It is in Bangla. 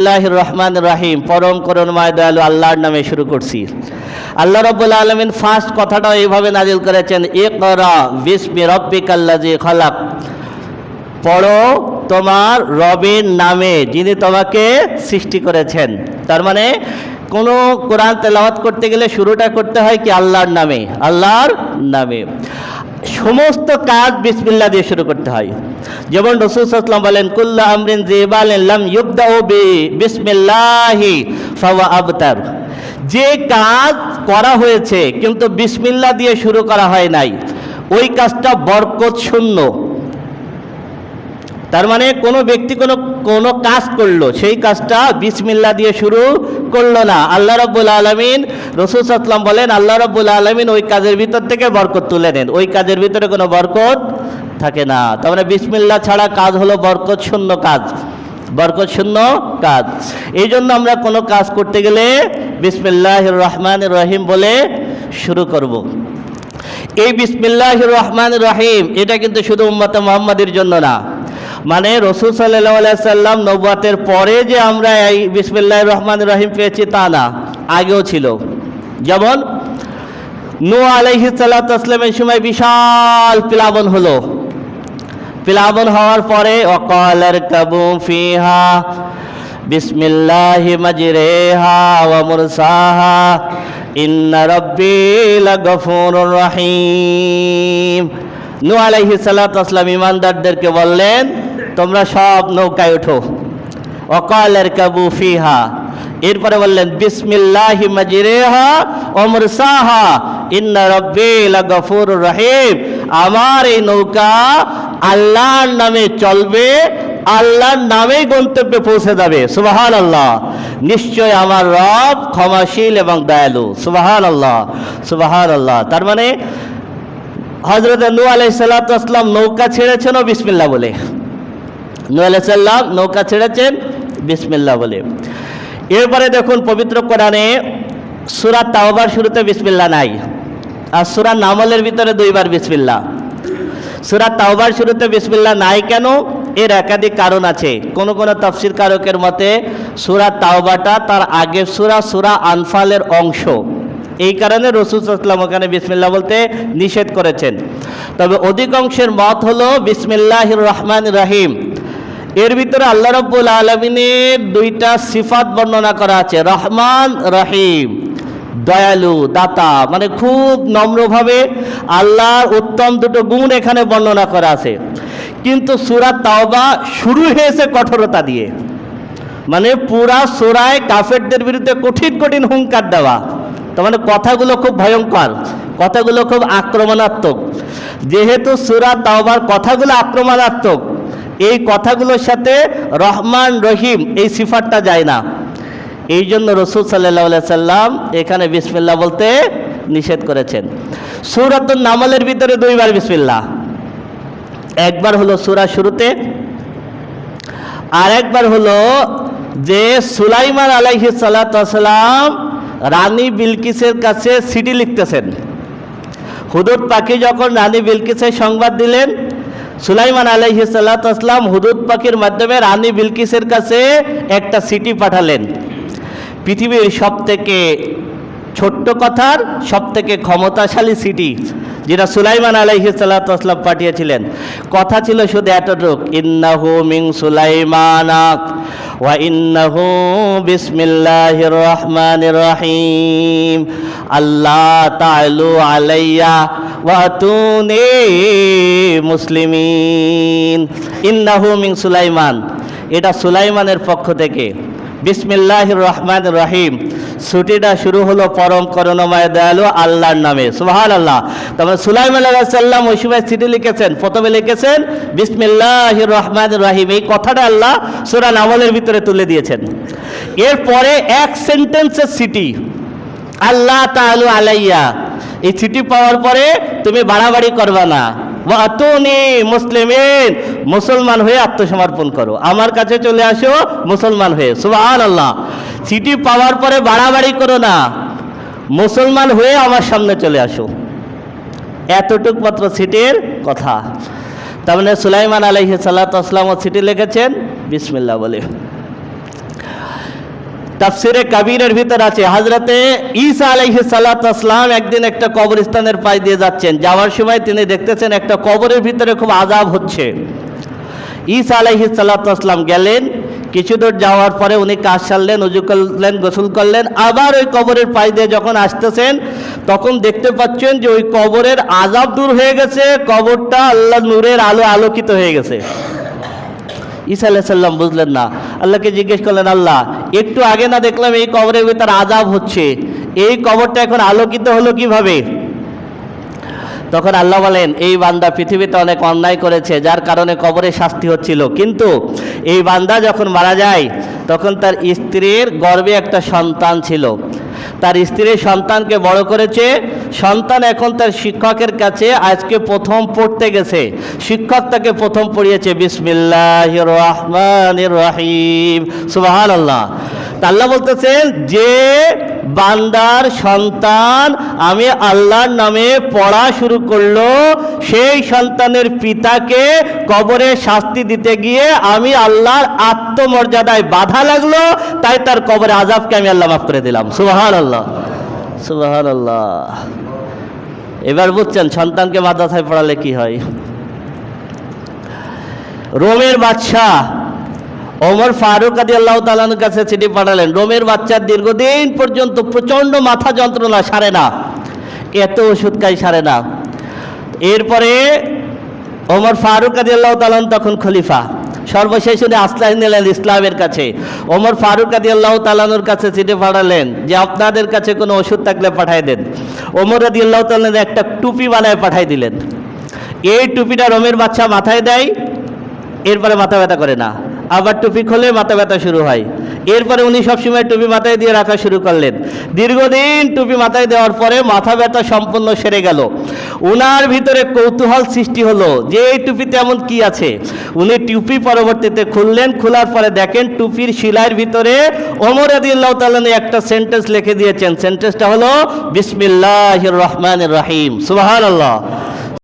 বিসমিল্লাহির রহমানির রহিম, পরম করুণাময় দয়ালু আল্লাহর নামে শুরু করছি। আল্লাহ রাব্বুল আলামিন ফার্স্ট কথাটা এইভাবে নাজিল করেছেন, ইকরা বিসমি রাব্বিকাল্লাযী খালাক, পড়ো তোমার রবের নামে যিনি তোমাকে সৃষ্টি করেছেন। তার মানে কোনো কোরআন তেলাওয়াত করতে গেলে শুরুটা করতে হয় কি আল্লাহর নামে, আল্লাহর নামে। সমস্ত কাজ বিসমিল্লাহ দিয়ে শুরু করতে হয়। যেমন রাসূল সাল্লাল্লাহু আলাইহি ওয়াসাল্লাম বলেন, কুল্লু আমরিন যিবালিন লাম ইবদাউ বিসমিল্লাহি ফাওয়া আবতার, যে কাজ করা হয়েছে কিন্তু বিসমিল্লাহ দিয়ে শুরু করা হয় নাই, ওই কাজটা বরকত শূন্য। তার মানে কোনো ব্যক্তি কোনো কাজ করলো, সেই কাজটা বিসমিল্লাহ দিয়ে শুরু করলো না। আল্লাহ রাব্বুল আলামিন, রাসূল সাল্লাল্লাহু আলাইহি ওয়াসাল্লাম বলেন, আল্লাহ রাব্বুল আলামিন ওই কাজের ভিতর থেকে বরকত তুলে নেন, ওই কাজের ভিতরে কোনো বরকত থাকে না। তার মানে বিসমিল্লাহ ছাড়া কাজ হলো বরকত শূন্য কাজ, বরকত শূন্য কাজ। এই জন্য আমরা কোনো কাজ করতে গেলে বিসমিল্লাহির রহমানির রহিম বলে শুরু করব। এই বিসমিল্লাহির রহমানির রহিম এটা কিন্তু শুধু উম্মতে মুহাম্মাদের জন্য না, মানে রাসূল সাল্লাল্লাহু আলাইহি সাল্লাম নবুয়তের পরে যে আমরা এই বিসমিল্লাহির রহমানির রহিম পেয়েছি তা না, আগেও ছিল। যেমন নূহ আলাইহিস সালাতু ওয়াসসালামের সময় বিশাল প্লাবন হলো। প্লাবন হওয়ার পরে ওয়াকাল ইরকাবু ফিহা বিসমিল্লাহি মাজরিহা ওয়া মুরসাহা ইন্না রাব্বি লাগফুরুর রহিম। নূহ আলাইহিস সালাতু ওয়াসসালাম ঈমানদারদেরকে বললেন, তোমরা সব নৌকায় ওঠো। ওয়াকাল ইরকাবু ফিহা, এরপরে বললেন বিসমিল্লাহি মাজরিহা ওয়া মুরসাহা ইন্না রাব্বি লাগফুরুর রহিম, আমার এই নৌকা আল্লাহর নামে চলবে, আল্লাহর নামেই গন্তব্যে পৌঁছে যাবে। সুবহানাল্লাহ, নিশ্চয় আমার রব ক্ষমাশীল এবং দয়ালু। সুবহানাল্লাহ, সুবহানাল্লাহ। তার মানে হযরত নূহ আলাইহিস সালাতু ওয়াসসালাম নৌকা ছেড়েছেন ও বিসমিল্লাহ বলে। নূহ আলাইহিস সালাম নৌকা ছেড়েছেন বিসমিল্লাহ বলে। এরপরে দেখুন পবিত্র কোরআনে সূরা তাওবার শুরুতে বিসমিল্লাহ নাই, আর সূরা নামলের ভিতরে দুইবার বিসমিল্লাহ। সূরা তাওবার শুরুতে বিসমিল্লাহ নাই কেন? এর একাধিক কারণ আছে। কোন তাফসীর কারকের মতে সূরা তাওবাটা তার আগের সূরা আনফালের অংশ, এই কারণে রাসূল সাল্লাল্লাহু আলাইহি ওয়াসাল্লাম ওখানে বিসমিল্লাহ বলতে নিষেধ করেছেন। তবে অধিকাংশের মত হলো বিসমিল্লাহির রহমানির রহিম, এর ভিতরে আল্লাহ রাব্বুল আলামিনের দুইটা সিফাত বর্ণনা করা আছে, রহমান রহিম, দয়ালু দাতা, মানে খুব নম্রভাবে আল্লাহর উত্তম দুটো গুণ এখানে বর্ণনা করা আছে। কিন্তু সূরা তাওবা শুরু হয়েছে কঠোরতা দিয়ে, মানে পুরা সূরায় কাফেরদের বিরুদ্ধে কঠিন কঠিন হুঙ্কার দেওয়া। তার মানে কথাগুলো খুব ভয়ঙ্কর, কথাগুলো খুব আক্রমণাত্মক। যেহেতু সূরা তাওবার কথাগুলো আক্রমণাত্মক, এই কথাগুলোর সাথে রহমান রহিম এই সিফাতটা যায় না। এই জন্য রাসূল সাল্লাল্লাহু আলাইহি সাল্লাম এখানে বিসমিল্লাহ বলতে নিষেধ করেছেন। সূরাতুন নামলের ভিতরে দুইবার বিসমিল্লাহ, একবার হলো সূরা শুরুতে, আর একবার হলো যে সুলাইমান আলাইহিস সালাতু ওয়াসসালাম রানী বিলকিসের কাছে চিঠি লিখতেছেন। হুদুদ পাখি যখন রানী বিলকিসের সংবাদ দিলেন, সুলাইমান আলাইহিস সালাতু ওয়াসসালাম হুদুদ পাখির মাধ্যমে রানী বিলকিসের কাছে একটা চিঠি পাঠালেন। পৃথিবীর সবথেকে ছোট্ট কথার সবথেকে ক্ষমতাশালী চিঠি যেটা সুলাইমান আলাইহিস সালাতু ওয়াসসালাম পাঠিয়েছিলেন। কথা ছিল শুধু এতটুক, ইন্নাহু মিন সুলাইমানা ওয়া ইন্নাহু বিসমিল্লাহির রহমানির রহিম আল্লাহ তাআলু আলাইয়া ওয়া আতুনি মুসলিমিন। ইন্নাহু মিন সুলাইমান, এটা সুলাইমানের পক্ষ থেকে। বিসমিল্লাহির রহমানির রহিম, ছুটিটা শুরু হলো পরম করুণাময় দয়ালু আল্লাহর নামে। সুবহানাল্লাহ। তবে সুলাইমান আলাইহিস সালাম ওই সময় চিঠি লিখেছেন, প্রথমে লিখেছেন বিসমিল্লাহির রহমানির রহিম, এই কথাটা আল্লাহ সূরা নামলের ভিতরে তুলে দিয়েছেন। এরপরে এক সেন্টেন্সের চিঠি, আল্লাহ তাআলু আলাইয়া, এই চিঠি পাওয়ার পরে তুমি বাড়াবাড়ি করবা না, ওয়া আতুনি মুসলিমিন, মুসলমান হয়ে আত্মসমর্পণ করো, আমার কাছে চলে আসো মুসলমান হয়ে। সুবহানাল্লাহ। চিঠি পাওয়ার পরে বাড়াবাড়ি করো না, মুসলমান হয়ে আমার সামনে চলে আসো, এতটুক মাত্র চিঠির কথা। তার মানে সুলাইমান আলাইহিস সালাতু ওয়াসসালাম চিঠি লিখেছেন বিসমিল্লাহ বলে। তাফসিরে কাবীরের ভিতর আছে, হযরতে ঈসা আলাইহিস সালাতু ওয়াসসালাম একদিন একটা কবরস্থানের পাশ দিয়ে যাচ্ছেন, যাওয়ার সময় তিনি দেখতেছেন একটা কবরের ভিতরে খুব আযাব হচ্ছে। ঈসা আলাইহিস সালাতু ওয়াসসালাম গেলেন, কিছু দূর যাওয়ার পরে উনি কাজ সারলেন, ওযু করলেন, গোসল করলেন, আবার ওই কবরের পাশ দিয়ে যখন আসতেছেন তখন দেখতে পাচ্ছেন যে ওই কবরের আযাব দূর হয়ে গেছে, কবরটা আল্লাহর নূরের আলো আলোকিত হয়ে গেছে। ঈসা আলাইহিস সালাম বুঝলেন না, আল্লাহকে জিজ্ঞেস করলেন, আল্লাহ একটু আগে না দেখলাম এই কবরের ভিতর আযাব হচ্ছে, এই কবরটা এখন আলোকিত হলো কিভাবে? তখন আল্লাহ বলেন, এই বান্দা পৃথিবীতে অনেক অন্যায় করেছে, যার কারণে কবরে শাস্তি হচ্ছিল, কিন্তু এই বান্দা যখন মারা যায় তখন তার স্ত্রীর গর্ভে একটা সন্তান ছিল, তার স্ত্রীর সন্তানকে বড় করেছে, সন্তান এখন তার শিক্ষকের কাছে আজকে প্রথম পড়তে গেছে, শিক্ষক তাকে প্রথম পড়িয়েছে বিসমিল্লাহির রহমানির রহিম, সুবহানাল্লাহ। আল্লাহ বলতেছেন, যে বান্দার সন্তান আমি আল্লাহর নামে পড়া শুরু করলো, সেই সন্তানের পিতাকে কবরে শাস্তি দিতে গিয়ে আমি আল্লাহর আত্মমর্যাদায় বাধা লাগলো, তাই তার কবরে আযাবকে আমি আল্লাহ মাফ করে দিলাম। সুবহানাল্লাহ, সুবহানাল্লাহ। এবার বুঝছেন সন্তানকে মাদ্রাসায় পড়ালে কি হয়। রোমের বাদশাহ ওমর ফারুক রাদিয়াল্লাহু তাআলার কাছে চিঠি পাঠালেন, রোমের বাচ্চার দীর্ঘদিন পর্যন্ত প্রচণ্ড মাথা যন্ত্রণা, সারে না, এত ওষুধ খাই সারে না। এরপরে ওমর ফারুক রাদিয়াল্লাহু তাআলা তখন খলিফা, সর্বশেষ উনি আশ্রয় নিলেন ইসলামের কাছে। ওমর ফারুক রাদিয়াল্লাহু তাআলার কাছে চিঠি পাঠালেন যে আপনাদের কাছে কোনো ওষুধ থাকলে পাঠাই দেন। ওমর রাদিয়াল্লাহু তাআলা একটা টুপি বানায় পাঠাই দিলেন। এই টুপিটা রোমের বাদশা মাথায় দেয়, এরপরে মাথা ব্যথা করে না, আবার টুপি খোলে মাথা ব্যথা শুরু হয়, এরপরে উনি সবসময় টুপি মাথায় দিয়ে রাখা শুরু করলেন। দীর্ঘদিন টুপি মাথায় দেওয়ার পরে মাথা ব্যথা সম্পূর্ণ সেরে গেল। উনার ভিতরে কৌতূহল সৃষ্টি হলো যে এই টুপিতে এমন কি আছে। উনি টুপি পরবর্তীতে খুললেন, খোলার পরে দেখেন টুপির শিলার ভিতরে ওমর রাদিয়াল্লাহু তাআলা একটা সেন্টেন্স লিখে দিয়েছেন, সেন্টেন্সটা হলো বিসমিল্লাহির রহমানির রহিম, সুবহানাল্লাহ।